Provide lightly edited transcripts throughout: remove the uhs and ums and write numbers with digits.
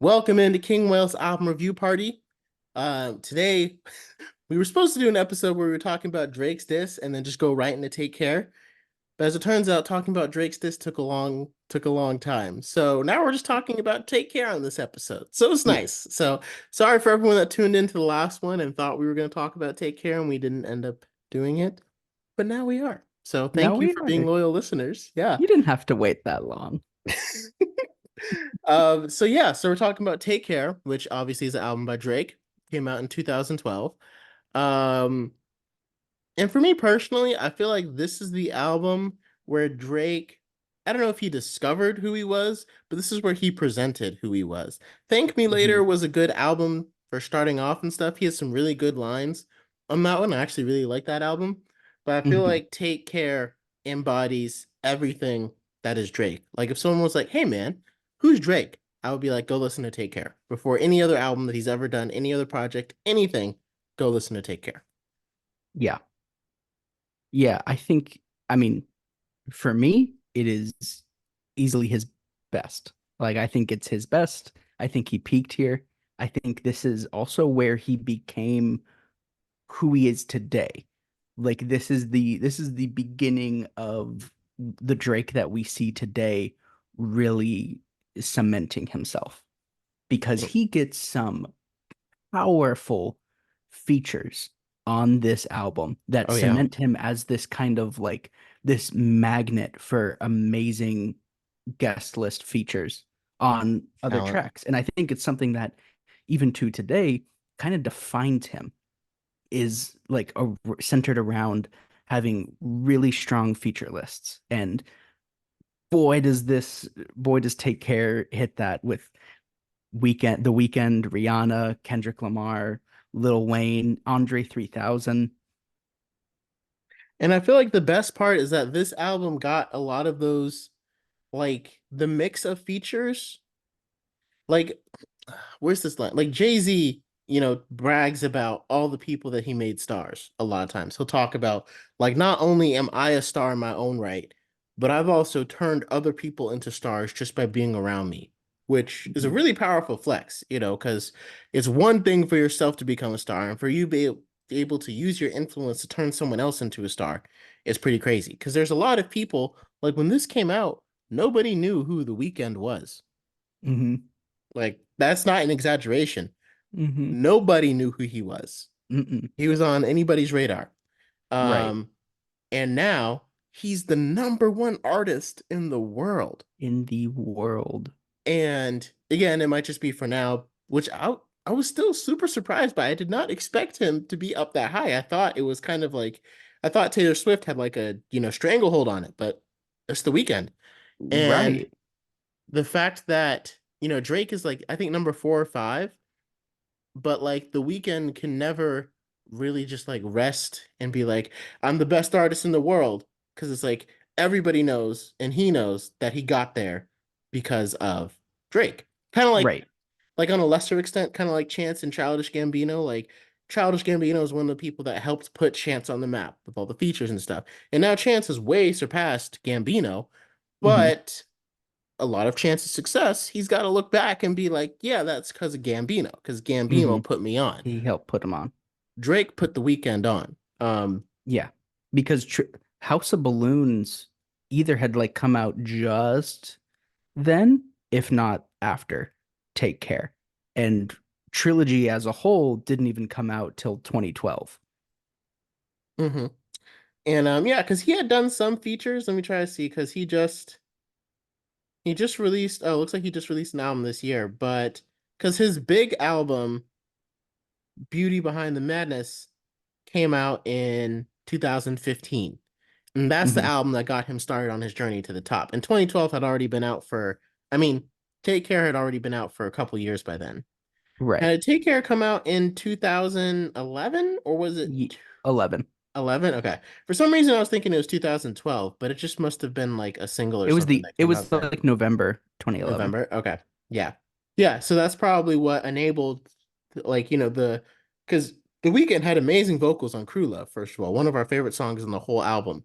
Welcome into King Wales album review party. Today we were supposed to do an episode where we were talking about Drake's diss and then just go right into Take Care. But as it turns out, talking about Drake's diss took a long time. So now we're just talking about Take Care on this episode. So it's Yeah, nice. So sorry for everyone that tuned into the last one and thought we were going to talk about Take Care and we didn't end up doing it. But now we are. So now thank you we for being are. loyal listeners. Yeah. You didn't have to wait that long. So we're talking about Take Care, which obviously is an album by Drake, came out in 2012. Um, and for me personally, I feel like this is the album where Drake, I don't know if he discovered who he was, but this is where he presented who he was. Thank Me Later Mhm. was a good album for starting off and stuff. He has some really good lines on that one. I actually really like that album, but I feel Mhm. like Take Care embodies everything that is Drake. Like if someone was like, "Hey man, who's Drake?" I would be like, "Go listen to Take Care." Before any other album that he's ever done, any other project, anything, go listen to Take Care. Yeah. Yeah, I mean, for me, it is easily his best. Like, I think it's his best. I think he peaked here. I think this is also where he became who he is today. Like, this is the beginning of the Drake that we see today really cementing himself because he gets some powerful features on this album that Oh yeah, cement him as this kind of like this magnet for amazing guest list features on other talent. tracks. And I think it's something that even to today kind of defines him is like centered around having really strong feature lists. And boy does Take Care hit that with The Weekend, Rihanna, Kendrick Lamar, Lil Wayne, Andre 3000. And I feel like the best part is that this album got a lot of those, like the mix of features. Like, where's this line? Like Jay-Z, brags about all the people that he made stars a lot of times. He'll talk about, like, not only am I a star in my own right, but I've also turned other people into stars just by being around me, which is a Mhm. really powerful flex, because it's one thing for yourself to become a star, and for you be able to use your influence to turn someone else into a star is pretty crazy. Because there's a lot of people, like when this came out, nobody knew who The Weeknd was. Mhm. Like, that's not an exaggeration. Mhm. Nobody knew who he was. Mhm. He was on anybody's radar. Right. Um, and now he's the number one artist in the world. In the world. And again, it might just be for now, which I was still super surprised by. I did not expect him to be up that high. I thought it was kind of like I thought Taylor Swift had like a, stranglehold on it, but it's The Weeknd. And Right. the fact that, Drake is like I think number 4 or 5, but like The Weeknd can never really just like rest and be like, I'm the best artist in the world. Cause it's like everybody knows and he knows that he got there because of Drake. Kind of Right. like on a lesser extent, kind of like Chance and Childish Gambino. Like Childish Gambino is one of the people that helped put Chance on the map with all the features and stuff. And now Chance has way surpassed Gambino, Mhm. but a lot of chance of success, he's got to look back and be like, yeah, that's because of Gambino, because Gambino Mhm. put me on. He helped put him on. Drake put The Weeknd on. Yeah. Because House of Balloons either had like come out just then, if not after Take Care. And Trilogy as a whole didn't even come out till 2012. mhm. And yeah, because he had done some features. Let me try to see, because he just released. Oh, looks like he just released an album this year, but because his big album, Beauty Behind the Madness, came out in 2015. And that's the Mhm. album that got him started on his journey to the top. And 2012 had already been out for, I mean, Take Care had already been out for a couple years by then. Now, Right. did Take Care come out in 2011 or was it Ye 11. 11? Okay. For some reason, I was thinking it was 2012, but it just must have been like a single or something that It came was out then. like November 2011. November. Okay. Yeah. Yeah. So that's probably what enabled, like, because The Weeknd had amazing vocals on Crew Love, first of all, one of our favorite songs in the whole album.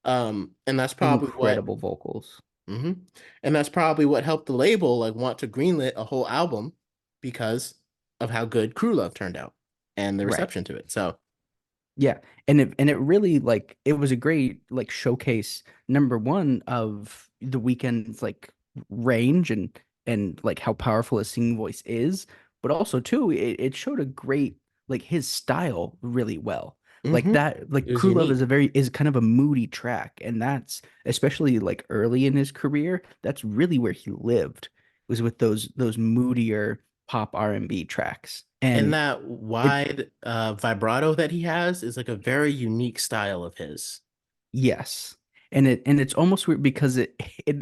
And that's probably what, Incredible vocals. mhm. And that's probably what helped the label like want to greenlit a whole album because of how good Crew Love turned out and the Right. reception to it. So, Yeah. And it really like it was a great like showcase number one of the weekend's like range and like how powerful his singing voice is, but also too it showed a great like his style really well. Like mhm, that like it was Crew Love is unique. a very is kind of a moody track, and that's especially like early in his career, that's really where he lived was with those moodier pop R&B tracks. And And that it wide vibrato that he has is like a very unique style of his. Yes. And it's almost weird because it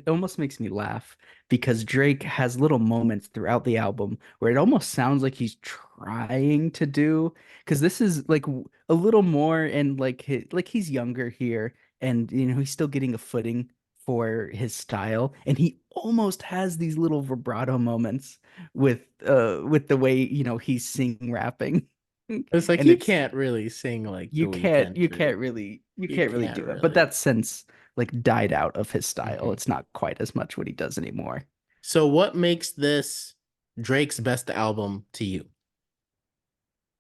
almost makes me laugh because Drake has little moments throughout the album where it almost sounds like he's trying to do because this is like a little more and like he's younger here and he's still getting a footing for his style and he almost has these little vibrato moments with the way he's singing rapping It's like and he it's can't really sing like you the can't weekend you do. You can't really can't do it. But really. that sense like died out of his style. Mhm. It's not quite as much what he does anymore. So, what makes this Drake's best album to you?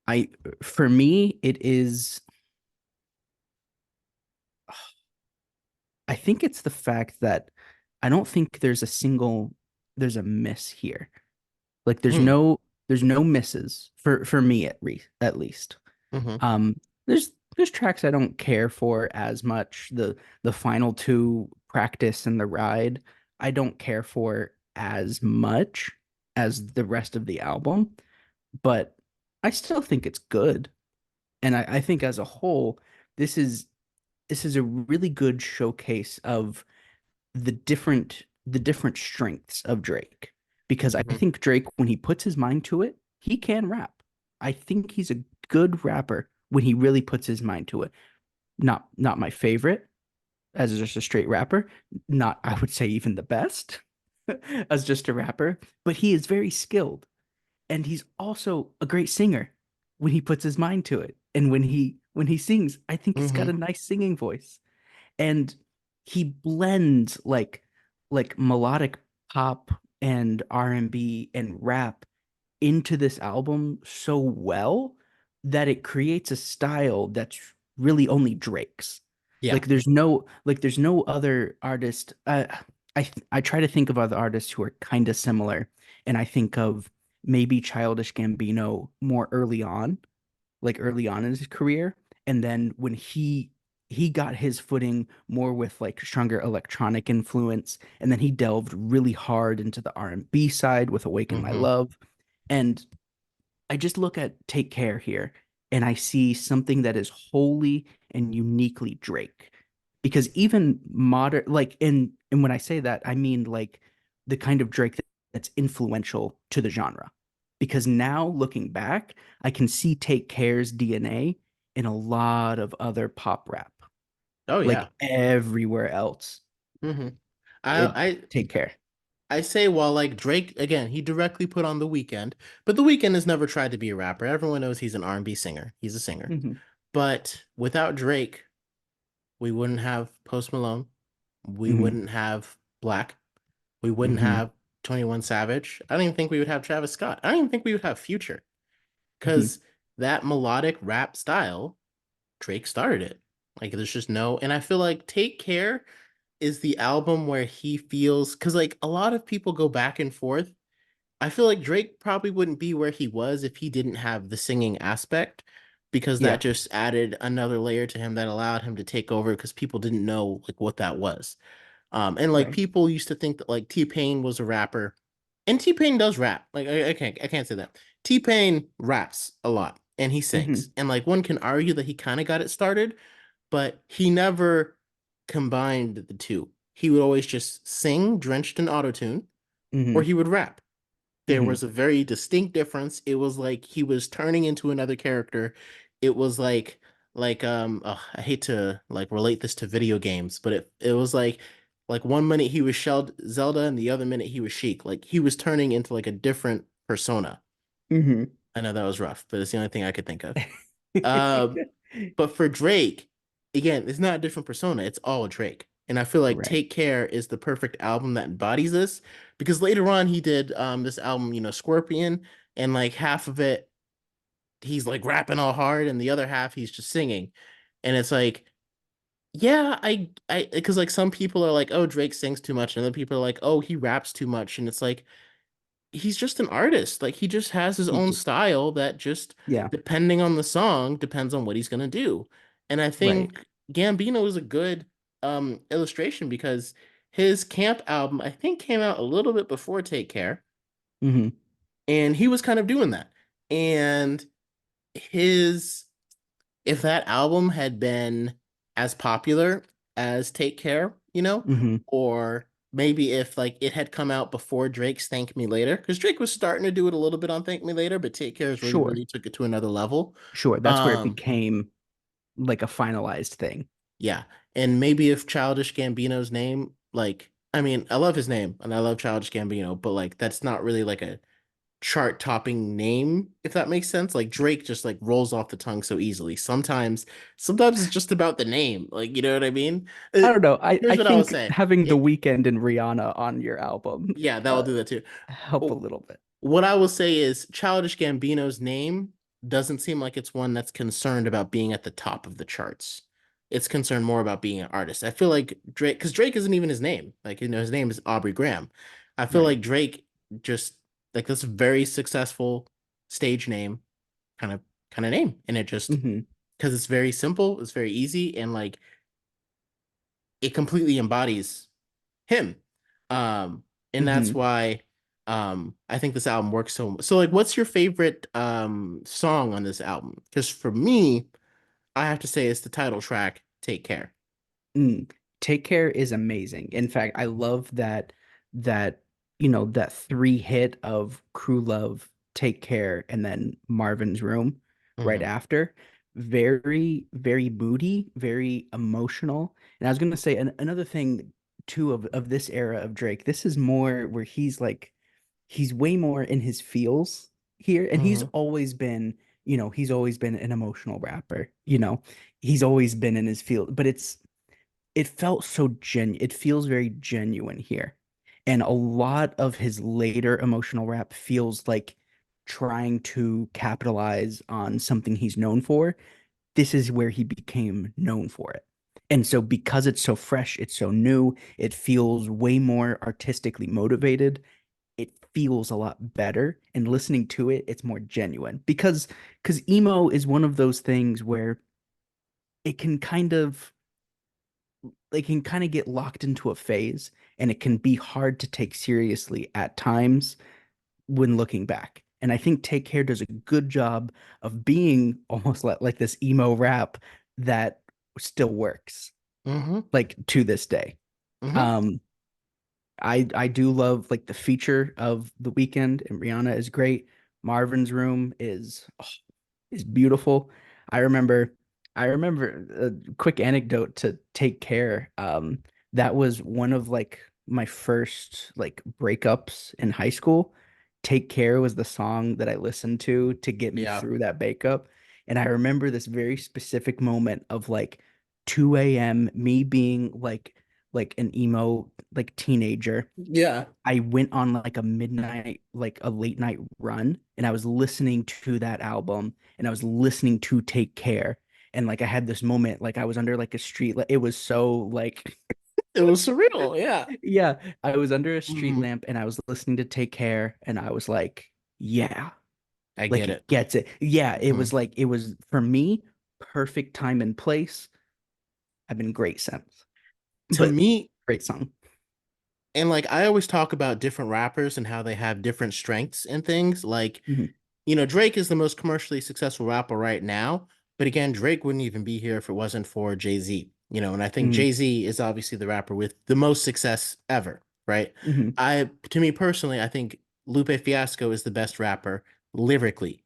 I For me it is I think it's the fact that I don't think there's a miss here. Like Hmm. there's no misses for me at least. Hmm. Um, there's tracks I don't care for as much. The final two, Practice and The Ride, I don't care for as much as the rest of the album, but I still think it's good. And I think as a whole, this is this is a really good showcase of the different strengths of Drake. Because I Hmm. think Drake, when he puts his mind to it, he can rap. I think he's a good rapper when he really puts his mind to it. Not my favorite as just a straight rapper. Not I would say even the best as just a rapper, but he is very skilled and he's also a great singer when he puts his mind to it. And when he sings, I think he's got Hmm. a nice singing voice and he blends like melodic pop and R&B and rap into this album so well that it creates a style that's really only Drake's. Yeah. Like there's no other artist. I try to think of other artists who are kind of similar, and I think of maybe Childish Gambino more early on, like early on in his career, and then when he got his footing more with like stronger electronic influence, and then he delved really hard into the R&B side with Awaken My Hmm. Love. And I just look at Take Care here and I see something that is wholly and uniquely Drake. Because even modern like and when I say that, I mean like the kind of Drake that's influential to the genre. Because now looking back, I can see Take Care's DNA in a lot of other pop rap. Oh yeah. Like everywhere else. Hmm. It I Take Care. I say while like Drake again, he directly put on The Weeknd, but The Weeknd has never tried to be a rapper. Everyone knows he's an R&B singer. He's a singer. Hmm. But without Drake, we wouldn't have Post Malone. We Hmm. wouldn't have Black. We wouldn't Hmm. have 21 Savage. I don't even think we would have Travis Scott. I don't even think we would have Future Hmm. because that melodic rap style, Drake started it. Like there's just no, and I feel like Take Care is the album where he feels because like a lot of people go back and forth. I feel like Drake probably wouldn't be where he was if he didn't have the singing aspect because that Yeah, just added another layer to him that allowed him to take over because people didn't know like what that was. And like right. people used to think that like T-Pain was a rapper, and T-Pain does rap. Like I can't say that. T-Pain raps a lot and he sings. Hmm. And like one can argue that he kind of got it started, but he never combined the two. He would always just sing drenched in autotune or Hmm. he would rap. There Hmm. was a very distinct difference. It was like he was turning into another character. It was I hate to like relate this to video games, but it was like one minute he was Shelled Zelda and the other minute he was Sheik. Like he was turning into like a different persona. Hmm. I know that was rough, but it's the only thing I could think of. Uh, but for Drake, again, it's not a different persona. It's all Drake. And I feel like Right. Take Care is the perfect album that embodies this because later on he did this album, Scorpion, and like half of it he's like rapping all hard and the other half he's just singing. And it's like, yeah, I because like some people are like, oh, Drake sings too much, and other people are like, oh, he raps too much. And it's like he's just an artist. Like he just has his own He- style that just yeah, depending on the song depends on what he's gonna do. And I right. think Gambino is a good illustration because his Camp album I think came out a little bit before Take Care, Hmm. and he was kind of doing that. And his if that album had been as popular as Take Care, Hmm. or maybe if like it had come out before Drake's Thank Me Later, because Drake was starting to do it a little bit on Thank Me Later, but Take Care's really, Sure, really took it to another level. sure. That's where it Um, became like a finalized thing. yeah. And maybe if Childish Gambino's name, like, I mean, I love his name and I love Childish Gambino, but like that's not really like a chart topping name, if that makes sense. Like Drake just like rolls off the tongue so easily. Sometimes it's just about the name. Like, you know what I mean? I don't know. I Here's what I was think saying. having The It, Weeknd and Rihanna on your album yeah, that will do that too. help a Oh, little bit. what I will say is Childish Gambino's name doesn't seem like it's one that's concerned about being at the top of the charts. It's concerned more about being an artist. I feel like Drake, because Drake isn't even his name. Like, his name is Aubrey Graham. I feel Right. like Drake just like this very successful stage name, kind of name. And it just Hmm. because it's very simple, it's very easy, and like it completely embodies him. And that's Hmm. why I think this album works so like what's your favorite song on this album? Because for me, I have to say it's the title track, Take Care. Mm. Take Care is amazing. In fact, I love that that three hit of Crew Love, Take Care, and then Marvin's Room right Hmm. after. Very, very moody, very emotional. And I was gonna say another thing too of this era of Drake. This is more where he's way more in his feels here, and Hmm. he's always been an emotional rapper. He's always been in his field, but it felt so it feels very genuine here. And a lot of his later emotional rap feels like trying to capitalize on something he's known for. This is where he became known for it. And so because it's so fresh, it's so new, it feels way more artistically motivated. It feels a lot better. And listening to it, it's more genuine. Because emo is one of those things where it can kind of they can kind of get locked into a phase, and it can be hard to take seriously at times when looking back. And I think Take Care does a good job of being almost like this emo rap that still works, Hmm. like to this day. Hmm. Um, I do love like the feature of The Weeknd and Rihanna is great. Marvin's Room is beautiful. I remember I remember a quick anecdote to Take Care. That was one of like my first like breakups in high school. Take Care was the song that I listened to get me Yeah. through that breakup. And I remember this very specific moment of like 2 a.m. me being like an emo like teenager. Yeah. I went on like a midnight, like a late night run, and I was listening to that album and I was listening to Take Care. And like I had this moment, like I was under like a street, like it was so like, It was surreal. Yeah. yeah, I was under a street Hmm. lamp and I was listening to Take Care and I was like, yeah, I like get it it. gets it. Yeah, it Hmm. was like, it was for me, perfect time and place. I've been great since, To but me, great song. and like I always talk about different rappers and how they have different strengths and things. Like, Mhm. Drake is the most commercially successful rapper right now. But again, Drake wouldn't even be here if it wasn't for Jay-Z. And I think Mhm. Jay-Z is obviously the rapper with the most success ever, right? Mhm. To me personally, I think Lupe Fiasco is the best rapper lyrically.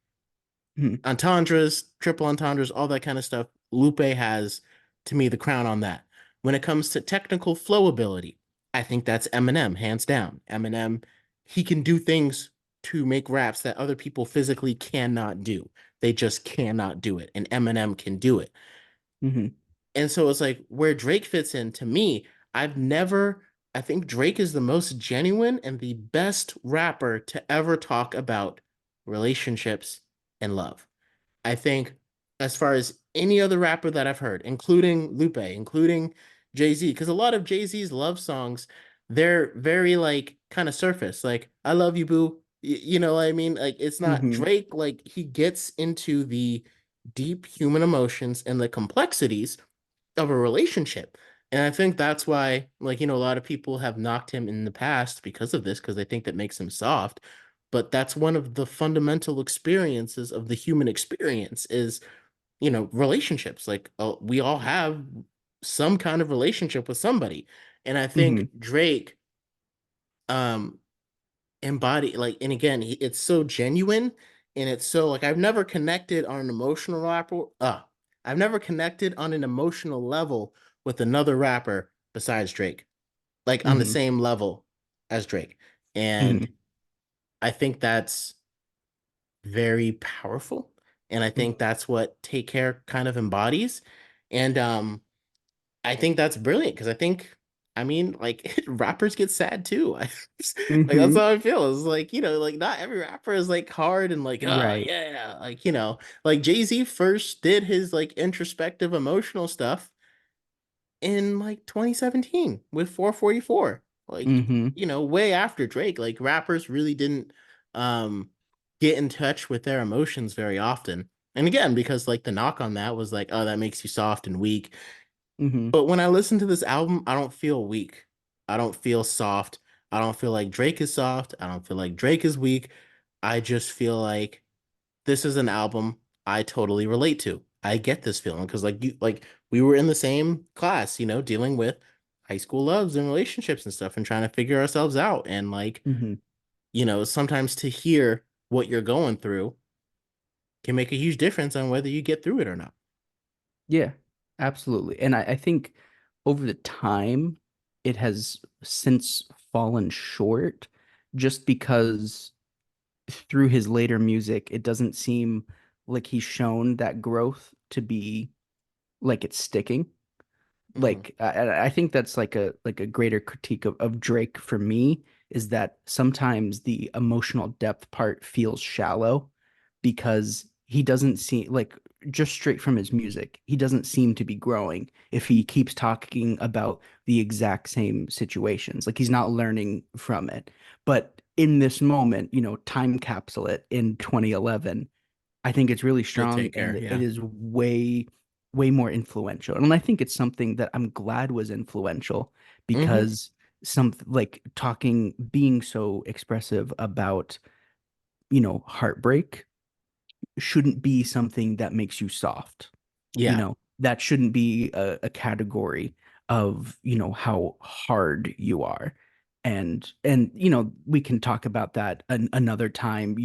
Mhm. Entendres, triple entendres, all that kind of stuff. Lupe has, to me, the crown on that. When it comes to technical flow ability, I think that's Eminem, hands down. Eminem, he can do things to make raps that other people physically cannot do. They just cannot do it. And Eminem can do it. Mhm. And so it's like where Drake fits in to me, I've never, I think Drake is the most genuine and the best rapper to ever talk about relationships, and love. I think as far as any other rapper that I've heard, including Lupe, including Jay-Z, because a lot of Jay-Z's love songs, they're very like kind of surface, like I love you, boo. You know what I mean? Like it's not Mm-hmm. Drake, like he gets into the deep human emotions and the complexities of a relationship. And I think that's why, like, a lot of people have knocked him in the past because of this, because they think that makes him soft. But that's one of the fundamental experiences of the human experience is, relationships. Like, we all have some kind of relationship with somebody. And I Mm-hmm. think Drake, um, embody like, and again, it's so genuine, and it's so like I've never connected on an emotional rapper. I've never connected on an emotional level with another rapper besides Drake, like on the Mm-hmm. same level as Drake. Mm-hmm. And I think that's very powerful. And I think Mm-hmm. that's what Take Care kind of embodies. And I think that's brilliant because I mean, like rappers get sad too. Like that's Mm-hmm. how I feel. It's like, like not every rapper is like hard and like, oh Right. yeah, like, like Jay-Z first did his like introspective emotional stuff in like 2017 with 444. Like, Mm-hmm. way after Drake, like rappers really didn't um get in touch with their emotions very often. And again, because like the knock on that was like, oh, that makes you soft and weak. Mm-hmm. But when I listen to this album, I don't feel weak. I don't feel soft. I don't feel like Drake is soft. I don't feel like Drake is weak. I just feel like this is an album I totally relate to. I get this feeling because like we were in the same class, dealing with high school loves and relationships and stuff and trying to figure ourselves out. And like, Mm-hmm. sometimes to hear what you're going through can make a huge difference on whether you get through it or not. Yeah, absolutely. And I think over the time, it has since fallen short just because through his later music, it doesn't seem like he's shown that growth to be like it's sticking. Hmm. Like I think that's like a greater critique of Drake for me is that sometimes the emotional depth part feels shallow because he doesn't seem like just straight from his music, he doesn't seem to be growing if he keeps talking about the exact same situations. Like he's not learning from it. But in this moment, time capsule it in 2011, I think it's really They strong take and care. it Yeah. is way more influential. And I think it's something that I'm glad was influential Hmm. because some like talking being so expressive about, heartbreak shouldn't be something that makes you soft. Yeah. That shouldn't be a category of, how hard you are. And we can talk about that another time,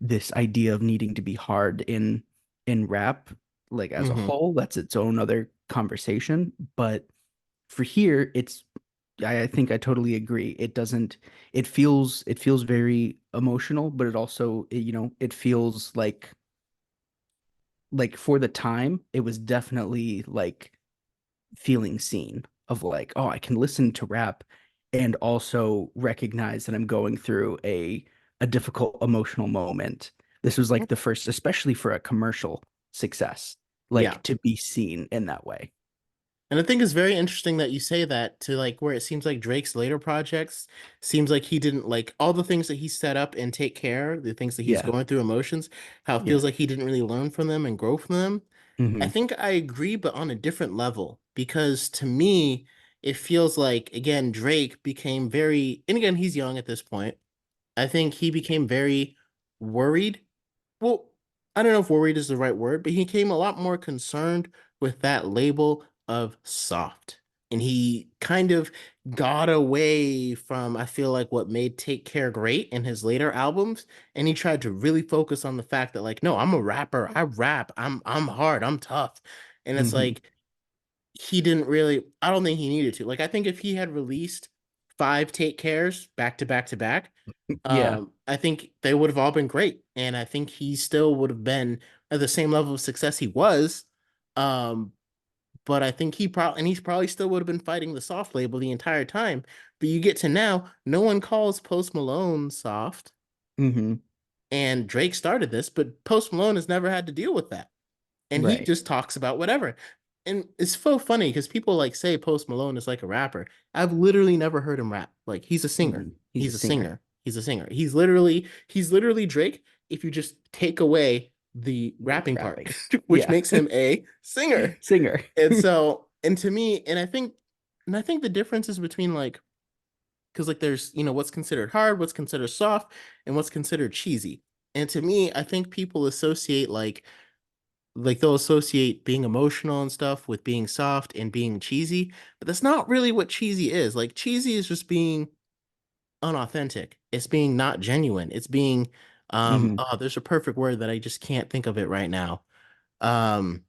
this idea of needing to be hard in rap like as a Hmm. whole, that's its own other conversation. But for here, I think I totally agree. It feels very emotional, but it also, it feels like for the time, it was definitely like feeling seen of like, oh, I can listen to rap and also recognize that I'm going through a difficult emotional moment. This was like the first, especially for a commercial success, Yeah. like to be seen in that way. And I think it's very interesting that you say that to like where it seems like Drake's later projects seems like he didn't like all the things that he set up and take care, the things that he's Yeah. going through emotions, how it Yeah. feels like he didn't really learn from them and grow from them. I Hmm. think I agree, but on a different level, because to me, it feels like again, Drake became very, and again, he's young at this point. I think he became very worried. Well, I don't know if worried is the right word, but he became a lot more concerned with that label of soft. And he kind of got away from, I feel like, what made Take Care great in his later albums. And he tried to really focus on the fact that, like, no, I'm a rapper. I rap. I'm hard. I'm tough. And it's Hmm. like he didn't really, I don't think he needed to. Like, I think if he had released five Take Cares back to back to back, Yeah. I think they would have all been great. And I think he still would have been at the same level of success he was. Um, but I think he's probably still would have been fighting the soft label the entire time. But you get to now, no one calls Post Malone soft. Hmm. And Drake started this, but Post Malone has never had to deal with that. And he Right. just talks about whatever. And it's so funny because people like say Post Malone is like a rapper. I've literally never heard him rap. Like he's a singer. He's a He's a singer. singer. He's a singer. He's literally Drake if you just take away the The rapping part, rapping. which Yeah. makes him a singer. Singer. And so, and to me, and I think the difference is between like, because like there's, what's considered hard, what's considered soft, and what's considered cheesy. And to me, I think people associate like they'll associate being emotional and stuff with being soft and being cheesy, but that's not really what cheesy is. Like cheesy is just being unauthentic. It's being not genuine. It's being Hmm. oh, there's a perfect word that I just can't think of it right now. Um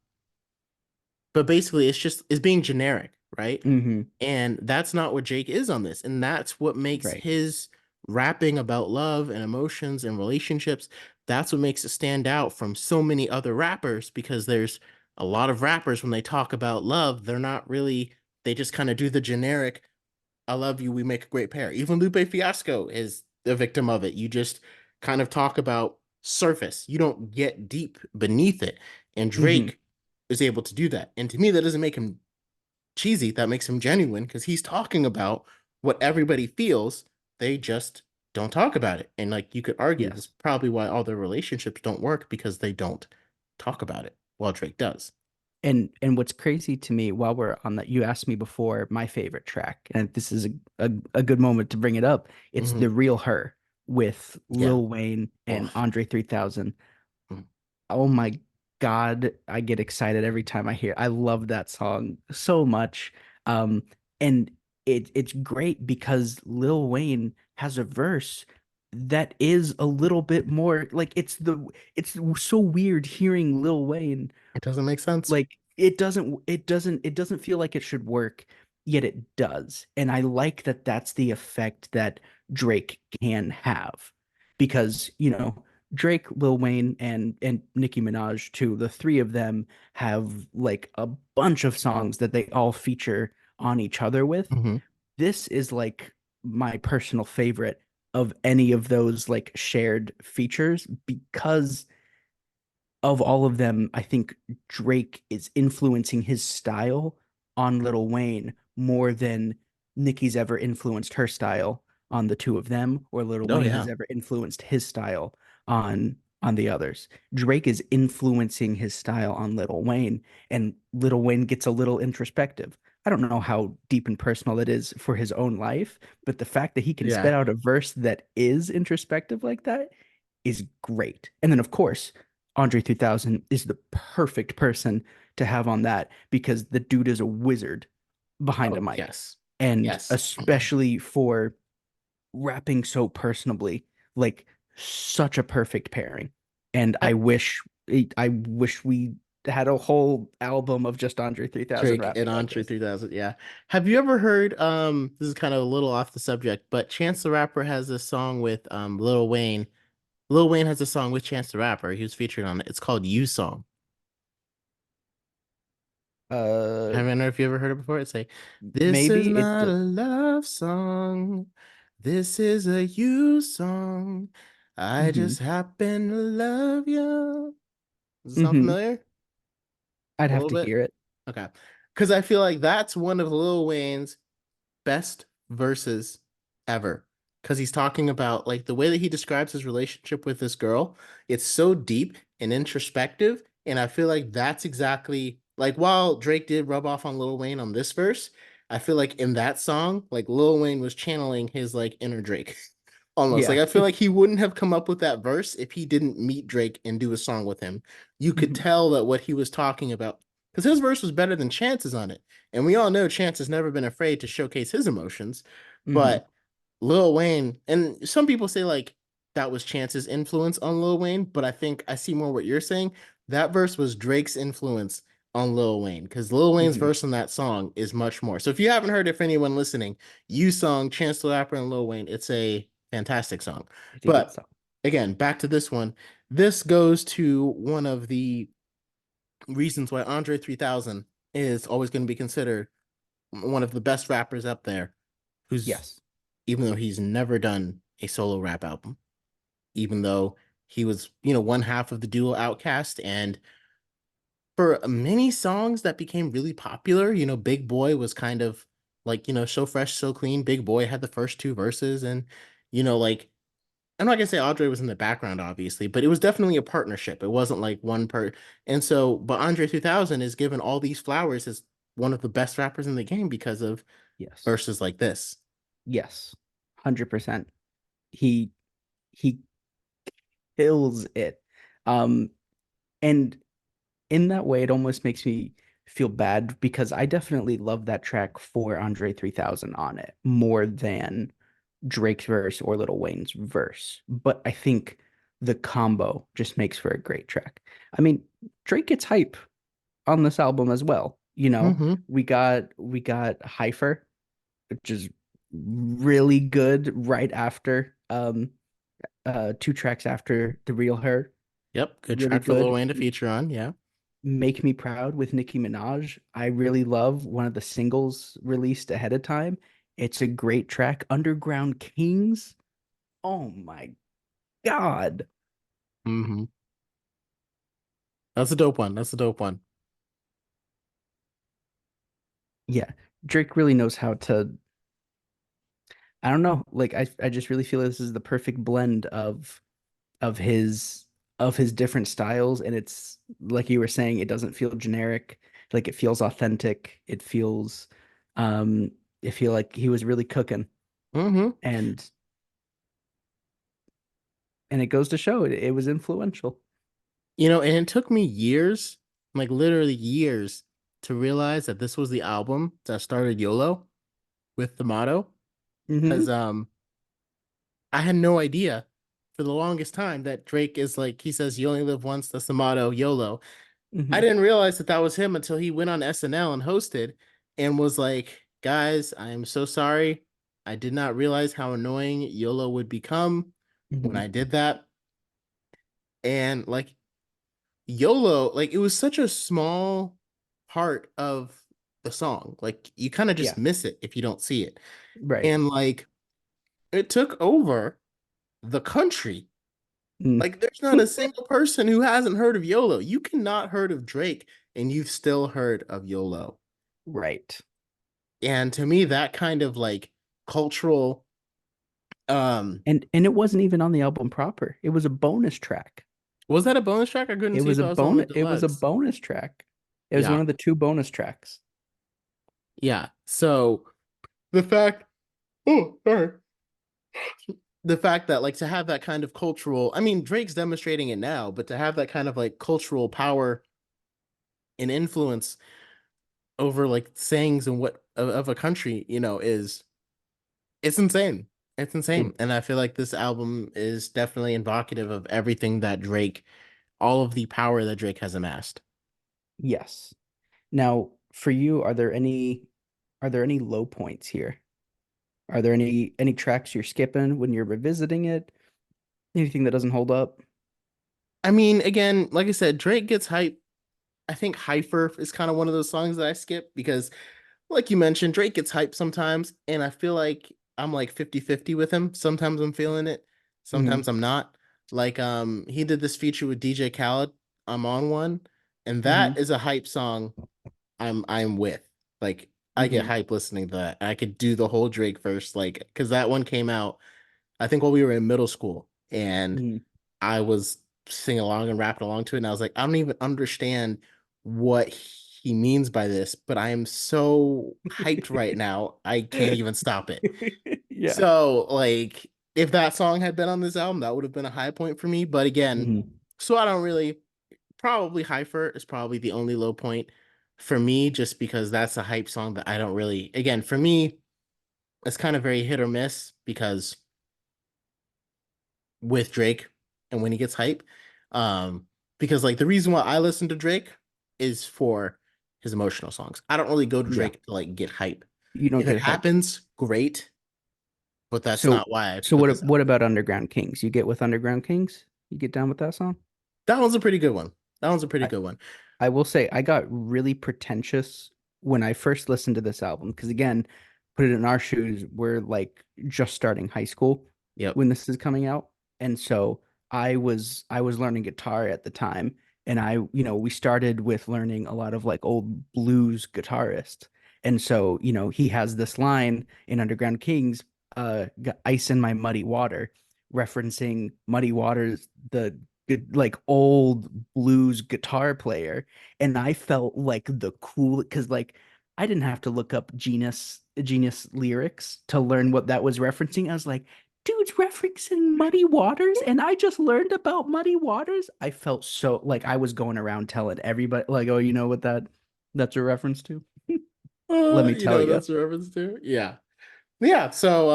but basically it's being generic, right? Hmm. And that's not what Jake is on this. And that's what makes Right. his rapping about love and emotions and relationships, that's what makes it stand out from so many other rappers because there's a lot of rappers when they talk about love, they're not really, they just kind of do the generic, I love you, we make a great pair. Even Lupe Fiasco is a victim of it. You just kind of talk about surface. You don't get deep beneath it. And Hmm. Drake is able to do that. And to me, that doesn't make him cheesy, that makes him genuine because he's talking about what everybody feels. They just don't talk about it. And like you could argue, that's Yes. probably why all their relationships don't work because they don't talk about it. While Drake does. And what's crazy to me while we're on that, you asked me before my favorite track, and this is a good moment to bring it up. It's Hmm. The Real Her with Yeah. Lil Wayne and Oof. Andre 3000. Mhm. Oh my God, I get excited every time I hear. I love that song so much. Um, and it's great because Lil Wayne has a verse that is a little bit more like it's so weird hearing Lil Wayne It doesn't make sense. like it doesn't feel like it should work, yet it does. And I like that that's the effect that Drake can have because, Drake, Lil Wayne, and Nicki Minaj too, the three of them have like a bunch of songs that they all feature on each other with. Hmm. This is like my personal favorite of any of those like shared features because of all of them, I think Drake is influencing his style on Lil Wayne more than Nicki's ever influenced her style on the two of them, or Lil Oh Wayne has yeah. ever influenced his style on the others. Drake is influencing his style on Lil Wayne, and Lil Wayne gets a little introspective. I don't know how deep and personal it is for his own life, but the fact that he can spit Yeah. out a verse that is introspective like that is great. And then, of course, Andre 3000 is the perfect person to have on that because the dude is a wizard behind a Oh mic. yes. And Yes. especially for rapping so personably, like such a perfect pairing. And Uh, I wish we had a whole album of just Andre 3000 Drake rapping and like Entre this. 3000. Yeah. Have you ever heard this is kind of a little off the subject, but Chance the Rapper has this song with Lil Wayne. Lil Wayne has a song with Chance the Rapper. He was featured on it. It's called You Song. I Uh don't know if you ever heard it before. It's like, this is Maybe it not a love song. This is a you song. I mhm. just happen to love you. Does it sound Mhm. familiar? I'd A have little to bit? hear it. Okay. Because I feel like that's one of Lil Wayne's best verses ever because he's talking about like the way that he describes his relationship with this girl. It's so deep and introspective, and I feel like that's exactly like while Drake did rub off on Lil Wayne on this verse, I feel like in that song, like Lil Wayne was channeling his like inner Drake. Almost like Yeah. I feel like he wouldn't have come up with that verse if he didn't meet Drake and do a song with him. You could Mhm. tell that what he was talking about because his verse was better than Chance's on it. And we all know Chance has never been afraid to showcase his emotions. Mhm. But Lil Wayne, and some people say like that was Chance's influence on Lil Wayne, but I think I see more what you're saying. That verse was Drake's influence on Lil Wayne because Lil Wayne's Mhm. verse on that song is much more. So if you haven't heard it, for anyone listening, You Song, Chance the Rapper, and Lil Wayne, it's a fantastic song. It's a good But song. again, back to this one. This goes to one of the reasons why Andre 3000 is always going to be considered one of the best rappers up there, who's Yes. even though he's never done a solo rap album, even though He was, you know, one half of the duo Outcast, and for many songs that became really popular, you know, Big Boy was kind of like, you know, So Fresh, So Clean. Big Boy had the first two verses, and, you know, like, I'm not gonna say Andre was in the background, obviously, but it was definitely a partnership. It wasn't like one and so, but Andre 2000 is given all these flowers as one of the best rappers in the game because of Yes. verses like this. Yes. 100%. He he kills it. Um and in that way, it almost makes me feel bad because I definitely love that track for Andre 3000 on it more than Drake's verse or Lil Wayne's verse. But I think the combo just makes for a great track. I mean, Drake gets hype on this album as well. You know, Mm-hmm. we got Hypher, which is really good right after two tracks after The Real Her. Yep, good Really track for Lil good. Wayne to feature on. Yeah. Make Me Proud with Nicki Minaj. I really love one of the singles released ahead of time. It's a great track. Underground Kings. Oh my God. Mm-hmm. That's a dope one. That's a dope one. Yeah. Drake really knows how to, I don't know, like I just really feel this is the perfect blend of his of his different styles, and it's like you were saying, it doesn't feel generic, like it feels authentic. Um it feel like he was really cooking, Mm-hmm. and it goes to show it was influential. You know, and it took me years, like literally years, to realize that this was the album that started YOLO with the motto. Because Hmm. I had no idea for the longest time that Drake is like, he says you only live once, that's the motto, YOLO. I Hmm. didn't realize that that was him until he went on SNL and hosted and was like, guys, I am so sorry. I did not realize how annoying YOLO would become when Hmm. I did that. And like YOLO, like it was such a small part of the song. Like you kind of just Yeah. miss it if you don't see it. Right. And like it took over the country. Mm. Like there's not a single person who hasn't heard of YOLO. You cannot heard of Drake and you've still heard of YOLO. Right. And to me, that kind of like cultural um And it wasn't even on the album proper. It was a bonus track. was that a bonus track? I couldn't It see was if a that was on the bonus it was a deluxe. bonus track. It was one Yeah, of the two bonus tracks. yeah. So the fact, oh, sorry. The fact that like to have that kind of cultural, I mean, Drake's demonstrating it now, but to have that kind of like cultural power and influence over like sayings and what of a country, you know, is it's insane. It's insane. It And I feel like this album is definitely evocative of everything that Drake, all of the power that Drake has amassed. Yes. Now, for you, are there any low points here? Are there any tracks you're skipping when you're revisiting it? Anything that doesn't hold up? I mean, again, like I said, Drake gets hype. I think Hyper is kind of one of those songs that I skip because like you mentioned, Drake gets hyped sometimes, and I feel like I'm like 50-50 with him. Sometimes I'm feeling it, Hmm. sometimes I'm not. Like he did this feature with DJ Khaled, I'm on one, and that Hmm. is a hype song I'm with. Like I get Hmm. hype listening to that. I could do the whole Drake verse, like because that one came out, I think while we were in middle school, and Hmm. I was singing along and rapping along to it, and I was like, I don't even understand what he means by this, but I am so hyped right now, I can't even stop it. Yeah. So, like, if that song had been on this album, that would have been a high point for me. But again, Hmm. so I don't really, probably Hyper is probably the only low point for me, just because that's a hype song that I don't really, again, for me, it's kind of very hit or miss because with Drake and when he gets hype. Because like the reason why I listen to Drake is for his emotional songs. I don't really go to Yeah. Drake to like get hype. You don't If it get hype. happens, great, but that's So not why I so put this what album. about Underground Kings? You get with Underground Kings? You get down with that song? That one's a pretty good one. That one's a pretty I good one. I will say I got really pretentious when I first listened to this album because again, put it in our shoes, we're like just starting high school Yep. when this is coming out. And so I was learning guitar at the time, and we started with learning a lot of like old blues guitarists. And so, he has this line in Underground Kings, ice in my muddy water, referencing Muddy Waters, the like old blues guitar player. And I felt like the cool, because like I didn't have to look up genius lyrics to learn what that was referencing. I was like, dude's referencing Muddy Waters, and I just learned about Muddy Waters. I felt so like I was going around telling everybody, like, oh, you know what that's a reference to? Let me You tell know you. that's a reference to? Yeah. Yeah. So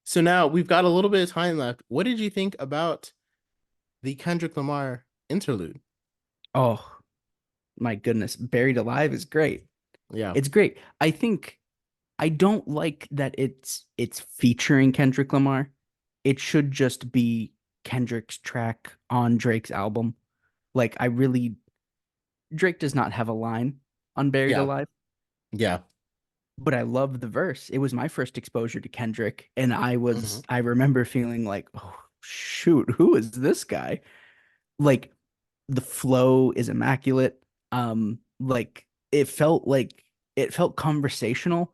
so now we've got a little bit of time left. What did you think about the Kendrick Lamar interlude? Oh my goodness, Buried Alive is great. Yeah. It's great. I think I don't like that it's featuring Kendrick Lamar. It should just be Kendrick's track on Drake's album. Like I really Drake does not have a line on Buried Yeah. Alive, Yeah. but I love the verse. It was my first exposure to Kendrick, and Hmm. I remember feeling like, oh shoot, who is this guy? Like the flow is immaculate. Like it felt conversational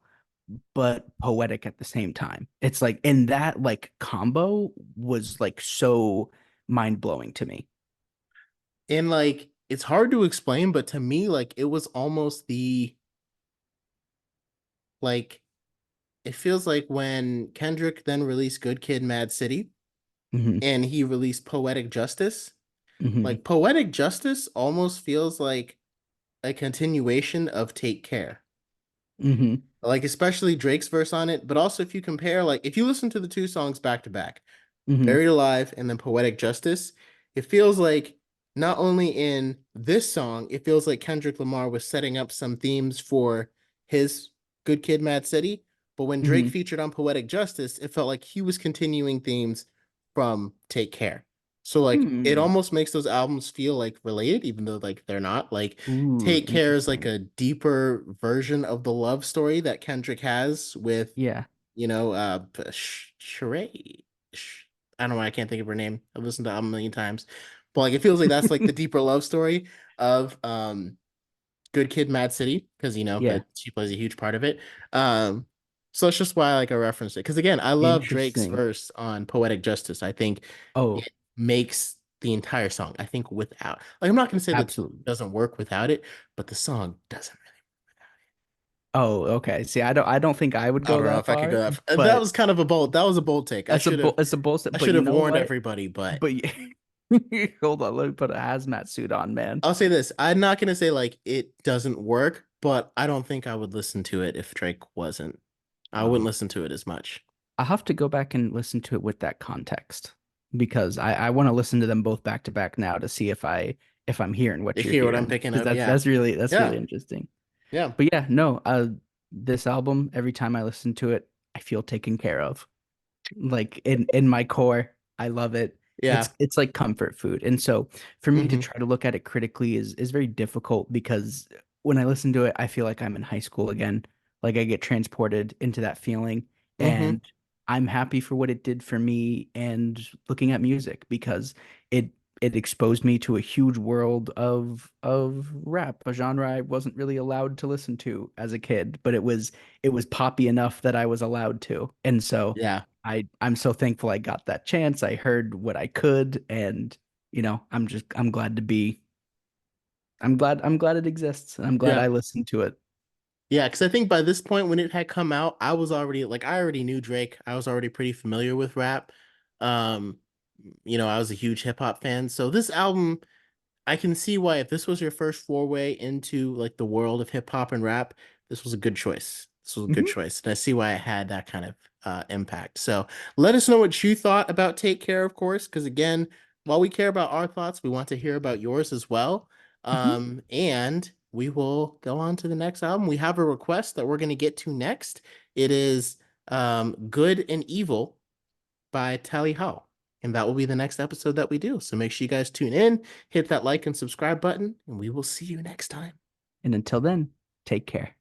but poetic at the same time. It's like, and that like combo was like so mind-blowing to me. And like it's hard to explain, but to me, like it was almost the like it feels like when Kendrick then released Good Kid, Mad City, Hmm. and he released Poetic Justice. Hmm. Like Poetic Justice almost feels like a continuation of Take Care. Hmm. Like especially Drake's verse on it, but also if you compare, like if you listen to the two songs back to back, Hmm. Buried Alive and then Poetic Justice, it feels like not only in this song, it feels like Kendrick Lamar was setting up some themes for his Good Kid, Mad City, but when Drake Hmm. featured on Poetic Justice, it felt like he was continuing themes from Take Care. So like it Hmm. almost makes those albums feel like related, even though like they're not. Like Ooh, Take Care is like interesting. a deeper version of the love story that Kendrick has with, Yeah. Sheree. I don't know why I can't think of her name. I've listened to the album a million times, but like it feels like that's like the deeper love story of Good Kid, Mad City, because Yeah. that she plays a huge part of it. Um, so it's just why like I referenced it because again, I love Drake's Interesting. verse on Poetic Justice. I think Oh, it makes the entire song. I think without like I'm not gonna say that absolutely. doesn't work without it, but the song doesn't really. Oh, okay. See, I don't think I would I go don't know that if I could go far, that far. That but was kind of a bold. That was a bold take. it's a bullshit. I But should you have know warned what? everybody, but But hold on, let me put a hazmat suit on, man. I'll say this. I'm not gonna say like it doesn't work, but I don't think I would listen to it if Drake wasn't. I wouldn't Oh, listen to it as much. I'll have to go back and listen to it with that context because I want to listen to them both back to back now to see if I'm hearing what You you're hear what I'm hearing picking because up? that's Yeah. that's really Yeah. interesting. Yeah. But yeah, no, this album every time I listen to it, I feel taken care of. Like in my core, I love it. Yeah. It's like comfort food. And so for me to Hmm. try to look at it critically is very difficult because when I listen to it, I feel like I'm in high school again. Like I get transported into that feeling Hmm. and I'm happy for what it did for me and looking at music because it it exposed me to a huge world of rap, a genre I wasn't really allowed to listen to as a kid, but it was poppy enough that I was allowed to. And so Yeah. I'm so thankful I got that chance. I heard what I could, and I'm glad it exists. And I'm glad Yeah. I listened to it. Yeah. Because I think by this point, when it had come out, I was already like I already knew Drake. I was already pretty familiar with rap. Um, I was a huge hip hop fan. So this album I can see why if this was your first foray into like the world of hip hop and rap, this was a good choice. This was a good Mhm. choice. And I see why it had that kind of impact. So let us know what you thought about Take Care, of course, because again, while we care about our thoughts, we want to hear about yours as well. Mhm. And we will go on to the next album. We have a request that we're going to get to next. It is Good and Evil by Tally Ho. And that will be the next episode that we do. So make sure you guys tune in, hit that like and subscribe button, and we will see you next time. And until then, take care.